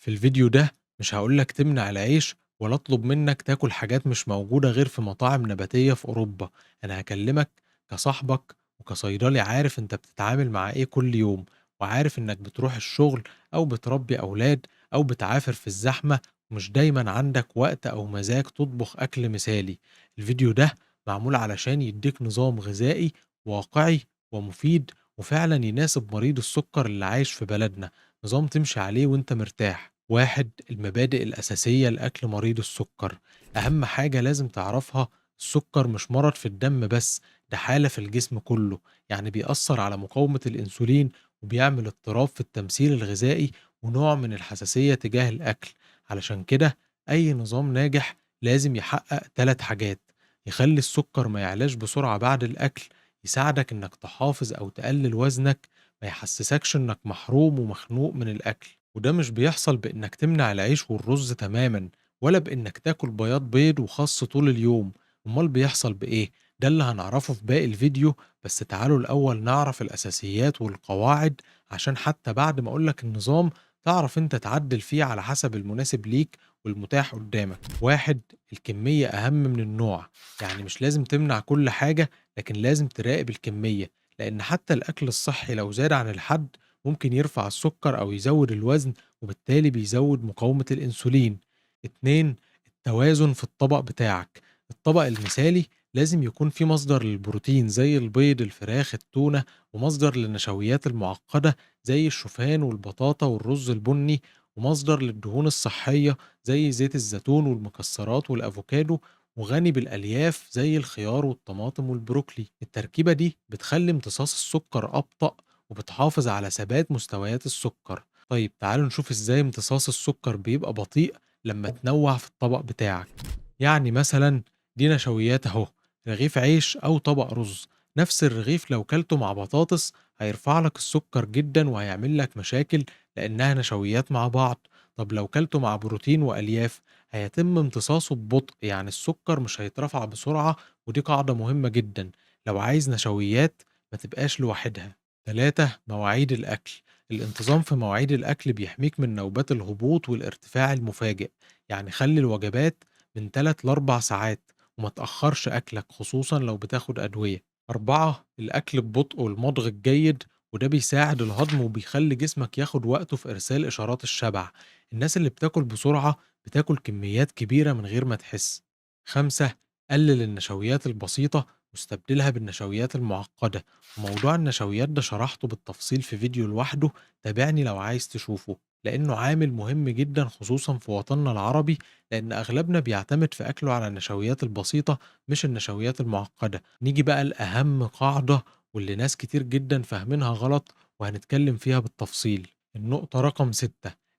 في الفيديو ده مش هقولك تمنع العيش ولا اطلب منك تاكل حاجات مش موجودة غير في مطاعم نباتية في أوروبا. أنا هكلمك كصاحبك وكصيدلي عارف انت بتتعامل مع ايه كل يوم، وعارف انك بتروح الشغل أو بتربي أولاد أو بتعافر في الزحمة، ومش دايما عندك وقت أو مزاج تطبخ أكل مثالي. الفيديو ده معمول علشان يديك نظام غذائي واقعي ومفيد وفعلا يناسب مريض السكر اللي عايش في بلدنا، نظام تمشي عليه وانت مرتاح. واحد، المبادئ الأساسية لأكل مريض السكر. أهم حاجة لازم تعرفها: السكر مش مرض في الدم بس، ده حالة في الجسم كله، يعني بيأثر على مقاومة الأنسولين وبيعمل اضطراب في التمثيل الغذائي ونوع من الحساسية تجاه الأكل. علشان كده أي نظام ناجح لازم يحقق 3 حاجات: يخلي السكر ما يعلاش بسرعة بعد الأكل، يساعدك إنك تحافظ أو تقلل وزنك، ما يحسسكش إنك محروم ومخنوق من الأكل. وده مش بيحصل بإنك تمنع العيش والرز تماما، ولا بإنك تاكل بياض بيض وخس طول اليوم. أمال بيحصل بإيه؟ ده اللي هنعرفه في باقي الفيديو، بس تعالوا الأول نعرف الأساسيات والقواعد عشان حتى بعد ما أقولك النظام تعرف أنت تعدل فيه على حسب المناسب ليك والمتاح قدامك. واحد، الكمية أهم من النوع، يعني مش لازم تمنع كل حاجة، لكن لازم تراقب الكمية، لأن حتى الأكل الصحي لو زاد عن الحد ممكن يرفع السكر أو يزود الوزن، وبالتالي بيزود مقاومة الأنسولين. 2، التوازن في الطبق بتاعك. الطبق المثالي لازم يكون فيه مصدر للبروتين زي البيض، الفراخ، التونة، ومصدر للنشويات المعقدة زي الشوفان والبطاطا والرز البني، ومصدر للدهون الصحية زي زيت الزيتون والمكسرات والأفوكادو، وغني بالألياف زي الخيار والطماطم والبروكلي. التركيبة دي بتخلي امتصاص السكر أبطأ وبتحافظ على ثبات مستويات السكر. طيب تعالوا نشوف ازاي امتصاص السكر بيبقى بطيء لما تنوع في الطبق بتاعك. يعني مثلا دي نشويات اهو، رغيف عيش او طبق رز، نفس الرغيف لو كلته مع بطاطس هيرفع لك السكر جدا وهيعمل لك مشاكل لانها نشويات مع بعض. طب لو كلته مع بروتين والياف هيتم امتصاصه ببطء، يعني السكر مش هيترفع بسرعة، ودي قاعدة مهمة جدا لو عايز نشويات ما تبقاش لوحدها. 3، مواعيد الأكل. الانتظام في مواعيد الأكل بيحميك من نوبات الهبوط والارتفاع المفاجئ، يعني خلي الوجبات من 3 ل4 ساعات وما تأخرش أكلك خصوصا لو بتاخد أدوية. 4، الأكل ببطء والمضغ الجيد، وده بيساعد الهضم وبيخلي جسمك ياخد وقته في إرسال إشارات الشبع. الناس اللي بتاكل بسرعة بتاكل كميات كبيرة من غير ما تحس. 5، قلل النشويات البسيطة واستبدلها بالنشويات المعقدة، وموضوع النشويات ده شرحته بالتفصيل في فيديو لوحده، تابعني لو عايز تشوفه، لأنه عامل مهم جدا خصوصا في وطننا العربي، لأن أغلبنا بيعتمد في أكله على النشويات البسيطة مش النشويات المعقدة. نيجي بقى لأهم قاعدة واللي ناس كتير جدا فاهمينها غلط وهنتكلم فيها بالتفصيل. النقطة رقم 6،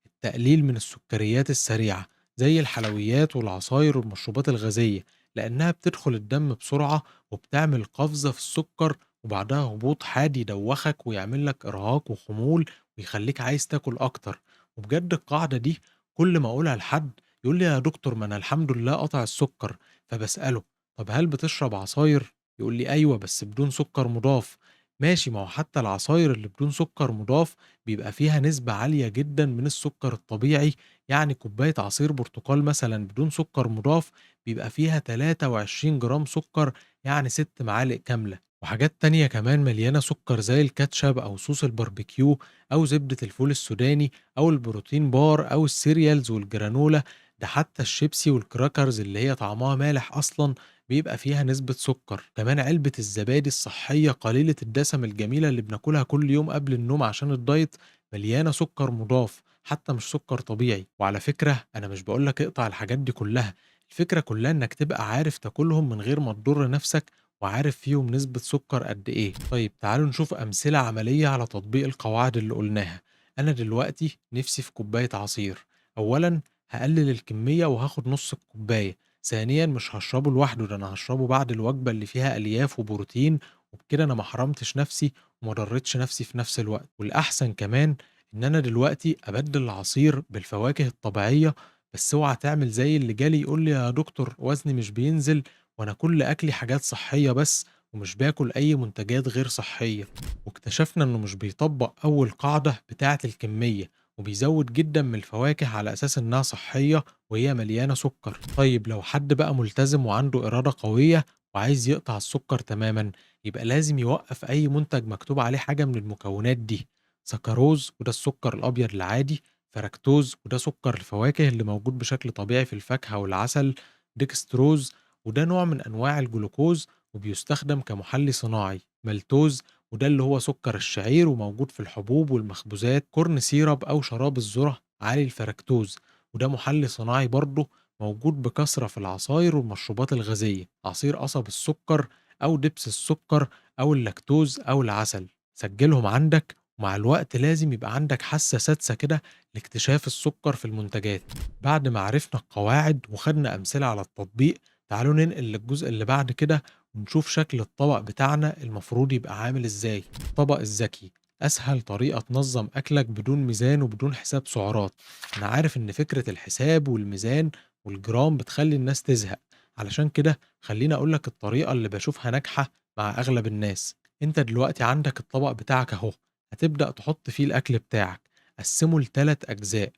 التقليل من السكريات السريعة زي الحلويات والعصاير والمشروبات الغازية، لأنها بتدخل الدم بسرعة وبتعمل قفزة في السكر وبعدها هبوط حاد يدوخك ويعمل لك إرهاق وخمول ويخليك عايز تاكل أكتر. وبجد القاعدة دي كل ما أقولها لحد يقول لي: يا دكتور ما أنا الحمد لله قاطع السكر. فبسأله: طب هل بتشرب عصاير؟ يقول لي: أيوة بس بدون سكر مضاف. ماشي، ما هو حتى العصاير اللي بدون سكر مضاف بيبقى فيها نسبة عالية جدا من السكر الطبيعي، يعني كوباية عصير برتقال مثلا بدون سكر مضاف بيبقى فيها 23 جرام سكر، يعني 6 معالق كاملة. وحاجات تانية كمان مليانة سكر زي الكاتشب أو صوص الباربيكيو أو زبدة الفول السوداني أو البروتين بار أو السيريالز والجرانولا. ده حتى الشيبسي والكراكرز اللي هي طعمها مالح أصلا بيبقى فيها نسبة سكر. كمان علبة الزبادي الصحية قليلة الدسم الجميلة اللي بناكلها كل يوم قبل النوم عشان الدايت مليانة سكر مضاف، حتى مش سكر طبيعي. وعلى فكرة أنا مش بقولك اقطع الحاجات دي كلها، الفكرة كلها إنك تبقى عارف تاكلهم من غير ما تضر نفسك وعارف فيهم نسبة سكر قد إيه. طيب تعالوا نشوف أمثلة عملية على تطبيق القواعد اللي قلناها. أنا دلوقتي نفسي في كوباية عصير. أولا هقلل الكمية وهاخد نص الكوباية. ثانيا مش هشربه لوحده، ده أنا هشربه بعد الوجبة اللي فيها ألياف وبروتين، وبكده أنا ما حرمتش نفسي وما ضرتش نفسي في نفس الوقت. والأحسن كمان إن أنا دلوقتي أبدل العصير بالفواكه الطبيعية. بس اوعى تعمل زي اللي جالي يقول لي: يا دكتور وزني مش بينزل وأنا كل أكلي حاجات صحية بس ومش باكل أي منتجات غير صحية. واكتشفنا إنه مش بيطبق أول قاعدة بتاعة الكمية، وبيزود جدا من الفواكه على أساس إنها صحية وهي مليانة سكر. طيب لو حد بقى ملتزم وعنده إرادة قوية وعايز يقطع السكر تماما، يبقى لازم يوقف أي منتج مكتوب عليه حاجة من المكونات دي: سكروز وده السكر الأبيض العادي، فركتوز وده سكر الفواكه اللي موجود بشكل طبيعي في الفاكهة والعسل، ديكستروز وده نوع من أنواع الجلوكوز وبيستخدم كمحلي صناعي، مالتوز وده اللي هو سكر الشعير وموجود في الحبوب والمخبوزات، كورن سيرب أو شراب الذرة عالي الفركتوز وده محلي صناعي برضه موجود بكثرة في العصاير والمشروبات الغازية، عصير قصب السكر أو دبس السكر أو اللاكتوز أو العسل. سجلهم عندك، ومع الوقت لازم يبقى عندك حاسة سادسة كده لاكتشاف السكر في المنتجات. بعد ما عرفنا القواعد وخدنا أمثلة على التطبيق، تعالوا ننقل للجزء اللي بعد كده ونشوف شكل الطبق بتاعنا المفروض يبقى عامل إزاي. الطبق الذكي أسهل طريقة تنظم أكلك بدون ميزان وبدون حساب سعرات. أنا عارف إن فكرة الحساب والميزان والجرام بتخلي الناس تزهق، علشان كده خليني أقولك الطريقة اللي بشوفها ناجحة مع أغلب الناس. أنت دلوقتي عندك الطبق بتاعك أهو، هتبدأ تحط فيه الأكل بتاعك. قسمه لتلات أجزاء: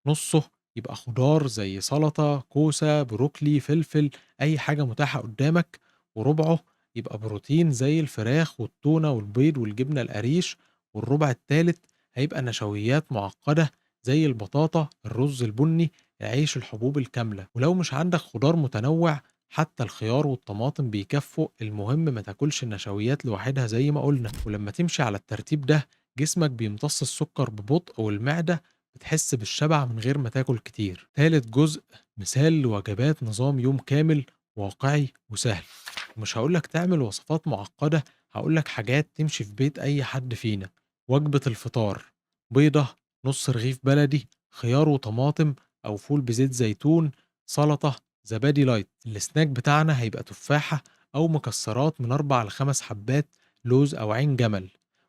نصه يبقى خضار زي سلطة، كوسة، بروكلي، فلفل، أي حاجة متاحة قدامك، وربعه يبقى بروتين زي الفراخ والتونة والبيض والجبنة القريش، والربع التالت هيبقى نشويات معقدة زي البطاطا، الرز البني، العيش، الحبوب الكاملة. ولو مش عندك خضار متنوع، حتى الخيار والطماطم بيكفوا، المهم ما تاكلش النشويات لوحدها زي ما قلنا. ولما تمشي على الترتيب ده، جسمك بيمتص السكر ببطء والمعدة بتحس بالشبع من غير ما تاكل كتير. تالت جزء مثال لوجبات نظام يوم كامل واقعي وسهل. ومش هقولك تعمل وصفات معقدة، هقولك حاجات تمشي في بيت أي حد فينا. وجبة الفطار: بيضة، نص رغيف بلدي، خيار وطماطم أو فول بزيت زيتون، سلطة، زبادي لايت. السناك بتاعنا هيبقى تفاحة أو مكسرات من 4 ل5 حبات، لوز أو عين جمل.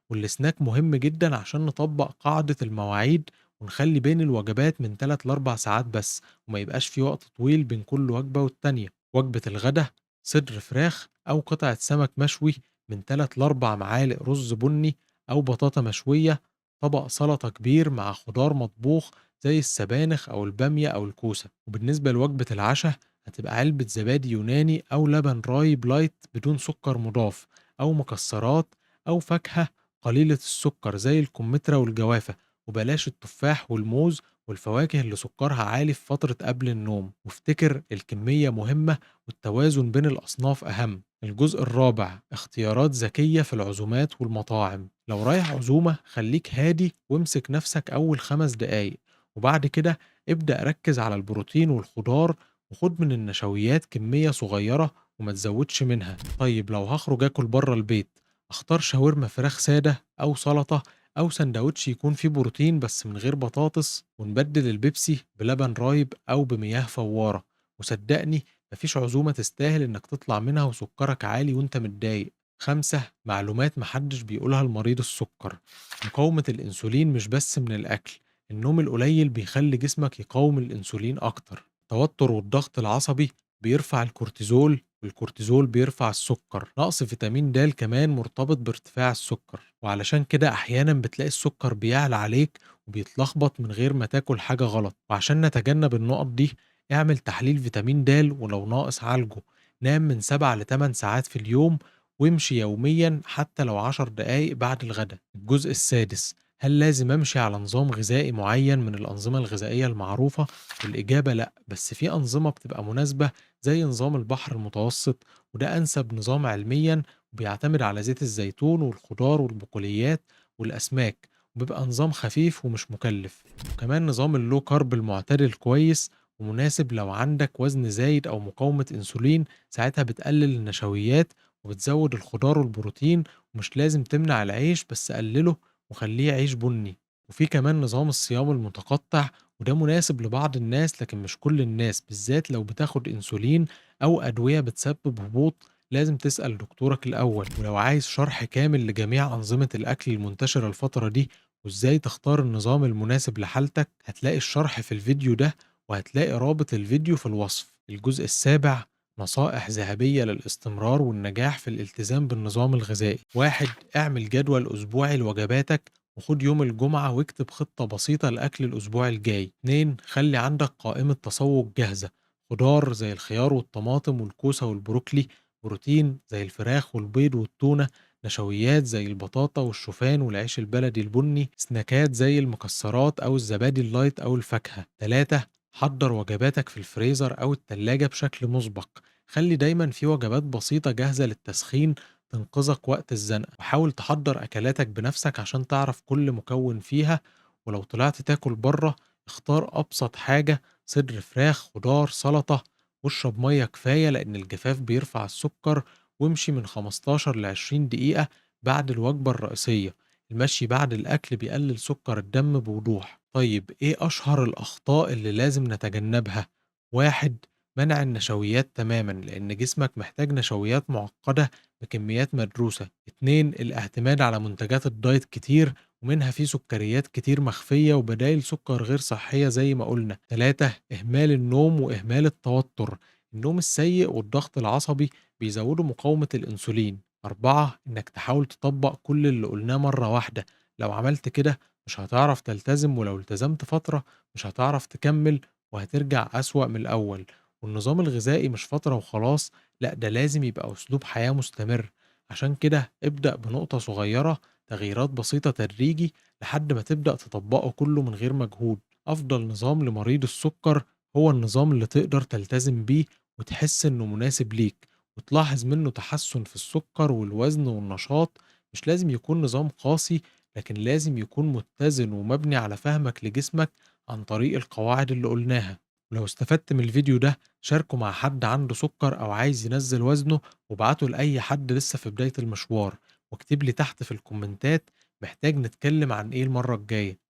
والسناك مهم جدا عشان نطبق قاعدة المواعيد ونخلي بين الوجبات من 3 ل4 ساعات بس، وما يبقاش في وقت طويل بين كل وجبة والتانية. وجبة الغدا: صدر فراخ أو قطعة سمك مشوي من 3 ل4 معالق رز بني أو بطاطا مشوية، طبق سلطة كبير مع خضار مطبوخ زي السبانخ أو البامية أو الكوسة. وبالنسبة لوجبة العشاء، هتبقى علبة زبادي يوناني أو لبن رايب لايت بدون سكر مضاف، أو مكسرات أو فاكهة قليلة السكر زي الكمثرى والجوافة، وبلاش التفاح والموز والفواكه اللي سكرها عالي في فترة قبل النوم. وافتكر الكمية مهمة والتوازن بين الأصناف أهم. الجزء الرابع: اختيارات ذكية في العزومات والمطاعم. لو رايح عزومة، خليك هادي وامسك نفسك أول 5 دقايق، وبعد كده ابدأ ركز على البروتين والخضار، وخد من النشويات كمية صغيرة وما تزودش منها. طيب لو هخرج أكل بره البيت، اختار شاورما فراخ سادة أو سلطة أو سندوتش يكون فيه بروتين بس من غير بطاطس، ونبدل البيبسي بلبن رايب أو بمياه فوارة. وصدقني، مفيش عزومة تستاهل إنك تطلع منها وسكرك عالي وإنت متضايق. 5 معلومات محدش بيقولها لمريض السكر: مقاومة الأنسولين مش بس من الأكل، النوم القليل بيخلي جسمك يقاوم الأنسولين أكتر. التوتر والضغط العصبي بيرفع الكورتيزول، والكورتيزول بيرفع السكر. نقص فيتامين د كمان مرتبط بارتفاع السكر، وعلشان كده أحيانا بتلاقي السكر بيعلى عليك وبيتلخبط من غير ما تاكل حاجة غلط. وعشان نتجنب النقط دي، اعمل تحليل فيتامين د ولو ناقص عالجه. نام من 7 ل 8 ساعات في اليوم، وامشي يوميا حتى لو 10 دقايق بعد الغداء. الجزء السادس: هل لازم امشي على نظام غذائي معين من الأنظمة الغذائية المعروفة؟ الإجابة لأ، بس في أنظمة بتبقى مناسبة زي نظام البحر المتوسط، وده أنسب نظام علميا، وبيعتمد على زيت الزيتون والخضار والبقوليات والأسماك، وبيبقى نظام خفيف ومش مكلف. وكمان نظام اللو كارب المعتدل كويس ومناسب لو عندك وزن زايد أو مقاومة أنسولين، ساعتها بتقلل النشويات وبتزود الخضار والبروتين. ومش لازم تمنع العيش، بس قلله وخليه عيش بني. وفي كمان نظام الصيام المتقطع، وده مناسب لبعض الناس لكن مش كل الناس، بالذات لو بتاخد انسولين او ادوية بتسبب هبوط. لازم تسأل دكتورك الاول. ولو عايز شرح كامل لجميع انظمة الاكل المنتشرة الفترة دي وازاي تختار النظام المناسب لحالتك، هتلاقي الشرح في الفيديو ده، وهتلاقي رابط الفيديو في الوصف. الجزء السابع: نصائح ذهبية للاستمرار والنجاح في الالتزام بالنظام الغذائي. 1. اعمل جدول أسبوعي لوجباتك وخد يوم الجمعة واكتب خطة بسيطة لأكل الأسبوع الجاي. 2. خلي عندك قائمة تسوق جاهزة، خضار زي الخيار والطماطم والكوسة والبروكلي، بروتين زي الفراخ والبيض والتونة، نشويات زي البطاطا والشوفان والعيش البلدي البني، سناكات زي المكسرات أو الزبادي اللايت أو الفاكهة. 3. حضر وجباتك في الفريزر أو التلاجة بشكل مسبق، خلي دايما في وجبات بسيطة جاهزة للتسخين تنقذك وقت الزنقة، وحاول تحضّر أكلاتك بنفسك عشان تعرف كل مكون فيها، ولو طلعت تاكل برّه اختار أبسط حاجة، صدر فراخ، خضار، سلطة، واشرب مَيّة كفاية لإن الجفاف بيرفع السكر، وامشي من 15 ل20 دقيقة بعد الوجبة الرئيسية، المشي بعد الأكل بيقلل سكر الدم بوضوح. طيب إيه أشهر الأخطاء اللي لازم نتجنبها؟ 1. منع النشويات تمامًا، لإن جسمك محتاج نشويات معقدة بكميات مدروسة. 2. الاعتماد على منتجات الدايت كتير ومنها فيه سكريات كتير مخفية وبدايل سكر غير صحية زي ما قلنا. 3. إهمال النوم وإهمال التوتر، النوم السيء والضغط العصبي بيزودوا مقاومة الأنسولين. 4. إنك تحاول تطبق كل اللي قلناه مرة واحدة، لو عملت كده مش هتعرف تلتزم، ولو التزمت فترة مش هتعرف تكمل وهترجع أسوأ من الأول. والنظام الغذائي مش فترة وخلاص، لأ ده لازم يبقى أسلوب حياة مستمر، عشان كده ابدأ بنقطة صغيرة، تغييرات بسيطة تدريجي لحد ما تبدأ تطبقه كله من غير مجهود. أفضل نظام لمريض السكر هو النظام اللي تقدر تلتزم بيه وتحس إنه مناسب ليك وتلاحظ منه تحسن في السكر والوزن والنشاط. مش لازم يكون نظام قاسي، لكن لازم يكون متزن ومبني على فهمك لجسمك عن طريق القواعد اللي قلناها. ولو استفدت من الفيديو ده شاركه مع حد عنده سكر أو عايز ينزل وزنه، وابعته لأي حد لسه في بداية المشوار، واكتب لي تحت في الكومنتات محتاج نتكلم عن إيه المرة الجاية.